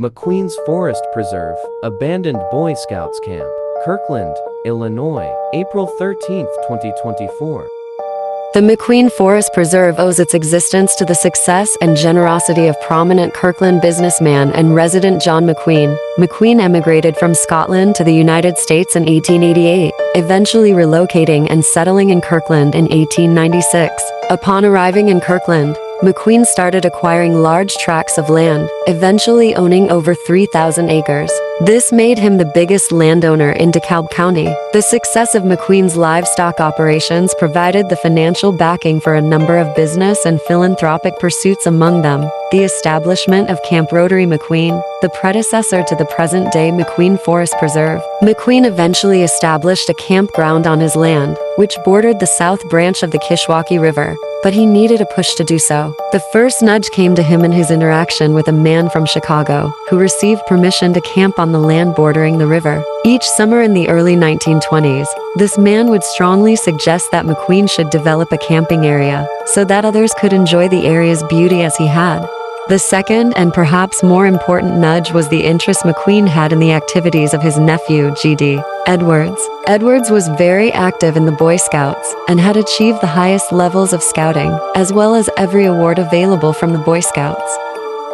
McQueens Forest Preserve, abandoned Boy Scouts camp, Kirkland, Illinois, April 13, 2024. The McQueen Forest Preserve owes its existence to the success and generosity of prominent Kirkland businessman and resident John McQueen. McQueen emigrated from Scotland to the United States in 1888, eventually relocating and settling in Kirkland in 1896. Upon arriving in Kirkland, McQueen started acquiring large tracts of land, eventually owning over 3,000 acres. This made him the biggest landowner in DeKalb County. The success of McQueen's livestock operations provided the financial backing for a number of business and philanthropic pursuits, among them the establishment of Camp Rotary McQueen, the predecessor to the present-day McQueen Forest Preserve. McQueen eventually established a campground on his land, which bordered the south branch of the Kishwaukee River, but he needed a push to do so. The first nudge came to him in his interaction with a man from Chicago, who received permission to camp on the land bordering the river. Each summer in the early 1920s, this man would strongly suggest that McQueen should develop a camping area, so that others could enjoy the area's beauty as he had. The second and perhaps more important nudge was the interest McQueen had in the activities of his nephew, G.D. Edwards. Edwards was very active in the Boy Scouts and had achieved the highest levels of scouting, as well as every award available from the Boy Scouts.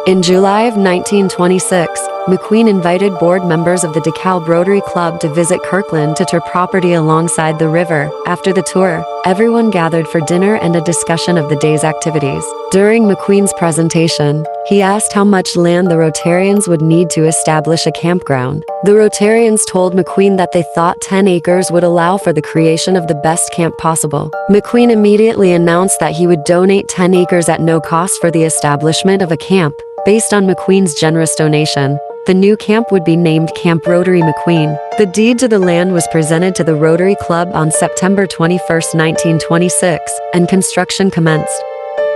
In July of 1926, McQueen invited board members of the DeKalb Rotary Club to visit Kirkland to tour property alongside the river. After the tour, everyone gathered for dinner and a discussion of the day's activities. During McQueen's presentation, he asked how much land the Rotarians would need to establish a campground. The Rotarians told McQueen that they thought 10 acres would allow for the creation of the best camp possible. McQueen immediately announced that he would donate 10 acres at no cost for the establishment of a camp. Based on McQueen's generous donation, the new camp would be named Camp Rotary McQueen. The deed to the land was presented to the Rotary Club on September 21, 1926, and construction commenced.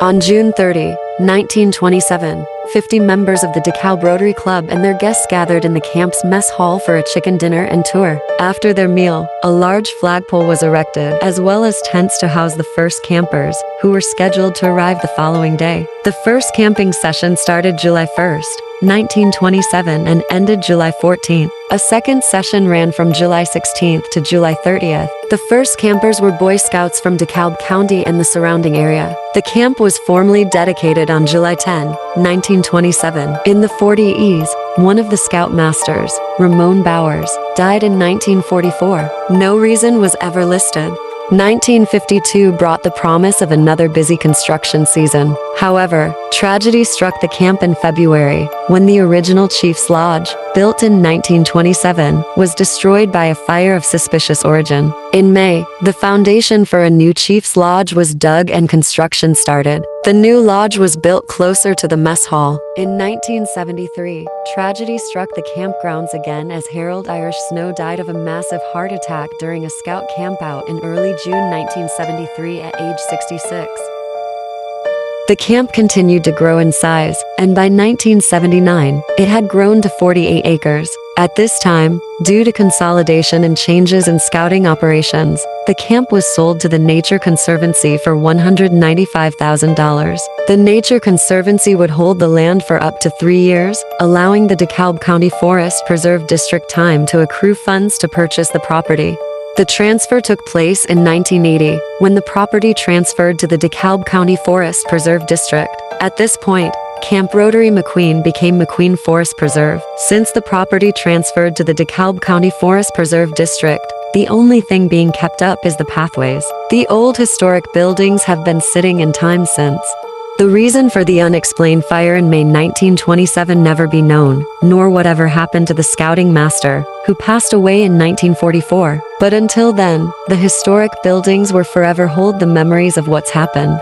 On June 30, 1927, 50 members of the DeKalb Rotary Club and their guests gathered in the camp's mess hall for a chicken dinner and tour. After their meal, a large flagpole was erected, as well as tents to house the first campers, who were scheduled to arrive the following day. The first camping session started July 1, 1927 and ended July 14. A second session ran from July 16 to July 30. The first campers were Boy Scouts from DeKalb County and the surrounding area. The camp was formally dedicated on July 10, 1927. In the 40s, one of the scoutmasters, Ramon Bowers, died in 1944. No reason was ever listed. 1952 brought the promise of another busy construction season. However, tragedy struck the camp in February, when the original Chief's Lodge, built in 1927, was destroyed by a fire of suspicious origin. In May, the foundation for a new Chief's Lodge was dug and construction started. The new lodge was built closer to the mess hall. In 1973, tragedy struck the campgrounds again as Harold Irish Snow died of a massive heart attack during a scout campout in early June 1973 at age 66. The camp continued to grow in size, and by 1979, it had grown to 48 acres. At this time, due to consolidation and changes in scouting operations, the camp was sold to the Nature Conservancy for $195,000. The Nature Conservancy would hold the land for up to 3 years, allowing the DeKalb County Forest Preserve District time to accrue funds to purchase the property. The transfer took place in 1980, when the property transferred to the DeKalb County Forest Preserve District. At this point, Camp Rotary McQueen became McQueen Forest Preserve. Since the property transferred to the DeKalb County Forest Preserve District, the only thing being kept up is the pathways. The old historic buildings have been sitting in time since. The reason for the unexplained fire in May 1927 never be known, nor whatever happened to the scouting master, who passed away in 1944. But until then, the historic buildings will forever hold the memories of what's happened.